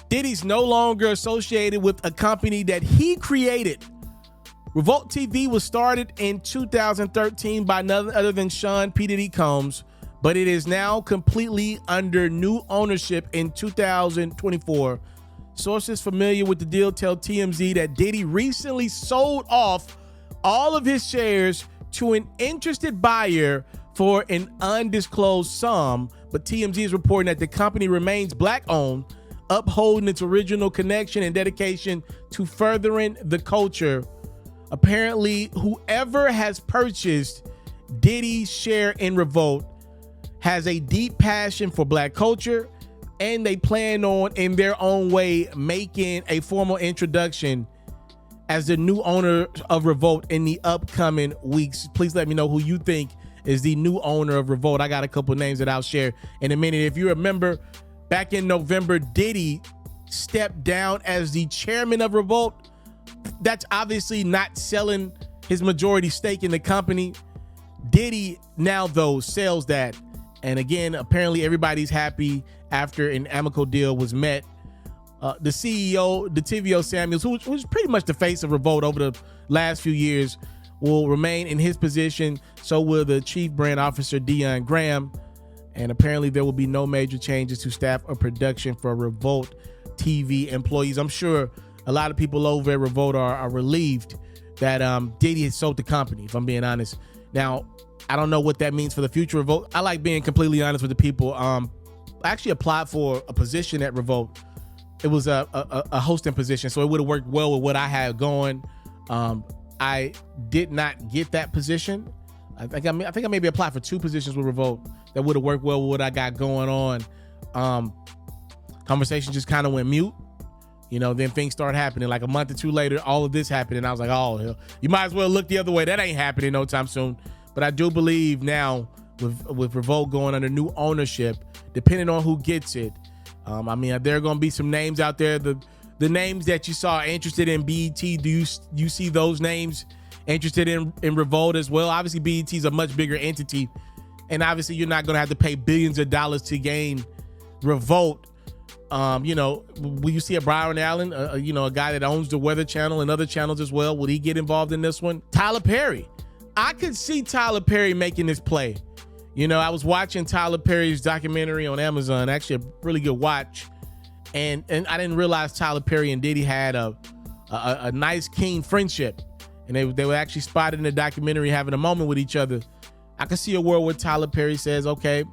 Diddy's no longer associated with a company that he created. Revolt TV was started in 2013 by none other than Sean P. Diddy Combs, but it is now completely under new ownership in 2024. Sources familiar with the deal tell TMZ that Diddy recently sold off all of his shares to an interested buyer for an undisclosed sum, but TMZ is reporting that the company remains black-owned, upholding its original connection and dedication to furthering the culture. Apparently, whoever has purchased Diddy's share in Revolt has a deep passion for black culture, and they plan on, in their own way, making a formal introduction as the new owner of Revolt in the upcoming weeks. Please let me know who you think is the new owner of Revolt. I got a couple names that I'll share in a minute. If you remember, back in November, Diddy stepped down as the chairman of Revolt. That's obviously not selling his majority stake in the company. Diddy now, though, sells that. And again, apparently everybody's happy after an amicable deal was met. The CEO, Dativio Samuels, who was pretty much the face of Revolt over the last few years, will remain in his position. So will the chief brand officer, Dion Graham. And apparently there will be no major changes to staff or production for Revolt TV employees. I'm sure a lot of people over at Revolt are relieved that Diddy has sold the company, if I'm being honest. Now, I don't know what that means for the future of Revolt. I like being completely honest with the people. I actually applied for a position at Revolt. It was a hosting position, so it would have worked well with what I had going. I did not get that position. I think I maybe applied for 2 positions with Revolt that would have worked well with what I got going on. Conversation just kind of went mute. You know, then things start happening. Like a month or 2 later, all of this happened, and I was like, oh, hell, you might as well look the other way. That ain't happening no time soon. But I do believe now with Revolt going under new ownership, depending on who gets it, I mean, there are going to be some names out there. The names that you saw interested in BET, do you see those names interested in Revolt as well? Obviously, BET is a much bigger entity, and obviously you're not going to have to pay billions of dollars to gain Revolt. You know, will you see a Byron Allen, you know, a guy that owns the Weather Channel and other channels as well? Would he get involved in this one? Tyler Perry. I could see Tyler Perry making this play. You know, I was watching Tyler Perry's documentary on Amazon, actually a really good watch. And I didn't realize Tyler Perry and Diddy had a nice, keen friendship. And they were actually spotted in the documentary having a moment with each other. I could see a world where Tyler Perry says, okay,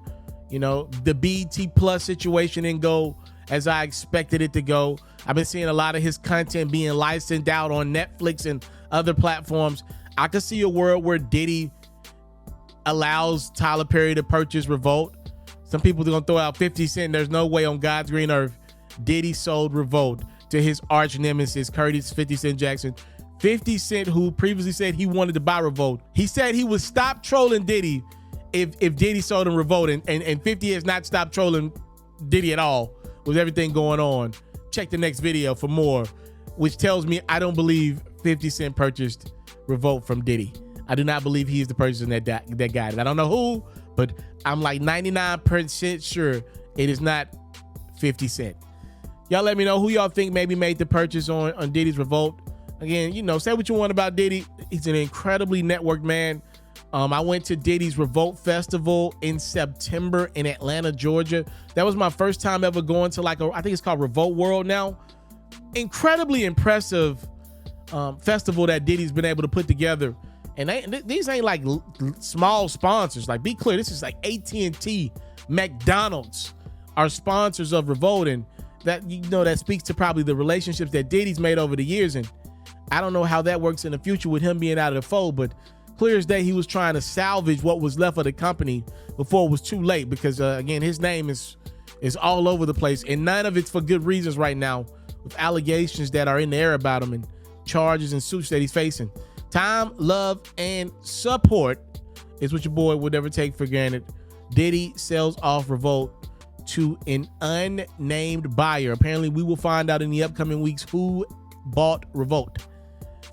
you know, the BET Plus situation didn't go as I expected it to go. I've been seeing a lot of his content being licensed out on Netflix and other platforms. I could see a world where Diddy allows Tyler Perry to purchase Revolt. Some people are going to throw out 50 Cent. There's no way on God's green earth Diddy sold Revolt to his arch nemesis, Curtis 50 Cent Jackson. 50 Cent, who previously said he wanted to buy Revolt, he said he would stop trolling Diddy if Diddy sold him Revolt. And 50 has not stopped trolling Diddy at all with everything going on. Check the next video for more, which tells me I don't believe 50 Cent purchased Revolt from Diddy. I do not believe he is the person that got it. I don't know who, but I'm like 99% sure it is not 50 Cent. Y'all let me know who y'all think maybe made the purchase on Diddy's Revolt. Again, you know, say what you want about Diddy. He's an incredibly networked man. I went to Diddy's Revolt Festival in September in Atlanta, Georgia. That was my first time ever going to I think it's called Revolt World now. Incredibly impressive festival that Diddy's been able to put together. And these ain't like small sponsors. Like, be clear, this is like AT&T, McDonald's are sponsors of Revolt, and that, you know, that speaks to probably the relationships that Diddy's made over the years. And I don't know how that works in the future with him being out of the fold, but clear as day, he was trying to salvage what was left of the company before it was too late, because again, his name is all over the place, and none of it's for good reasons right now, with allegations that are in the air about him and charges and suits that he's facing. Time, love, and support is what your boy would never take for granted. Diddy sells off Revolt to an unnamed buyer. Apparently, we will find out in the upcoming weeks who bought Revolt.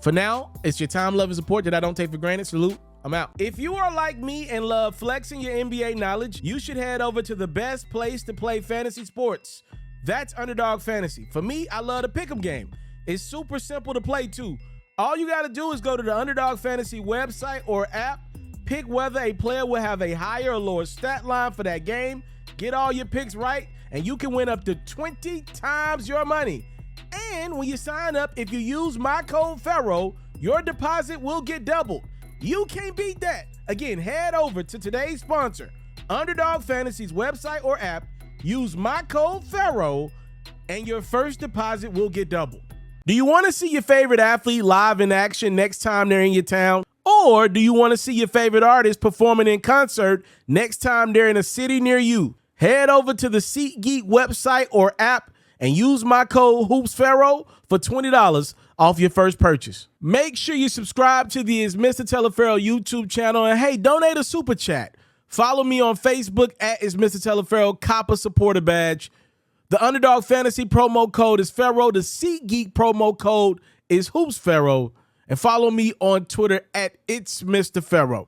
For now, it's your time, love, and support that I don't take for granted. Salute. I'm out. If you are like me and love flexing your NBA knowledge, you should head over to the best place to play fantasy sports, That's Underdog Fantasy. For me, I love the pick'em game. It's super simple to play too. All you got to do is go to the Underdog Fantasy website or app, pick whether a player will have a higher or lower stat line for that game, get all your picks right, and you can win up to 20 times your money. And when you sign up, if you use my code FERRO, your deposit will get doubled. You can't beat that. Again, head over to today's sponsor, Underdog Fantasy's website or app, use my code FERRO, and your first deposit will get doubled. Do you want to see your favorite athlete live in action next time they're in your town? Or do you want to see your favorite artist performing in concert next time they're in a city near you? Head over to the SeatGeek website or app and use my code HoopsFerro for $20 off your first purchase. Make sure you subscribe to the It's Mr. Taliaferro YouTube channel, and hey, donate a super chat. Follow me on Facebook at It's Mr. Taliaferro, cop a supporter badge. The Underdog Fantasy promo code is FERRO. The SeatGeek promo code is HoopsFerro. And follow me on Twitter at itsmrtaliaferro.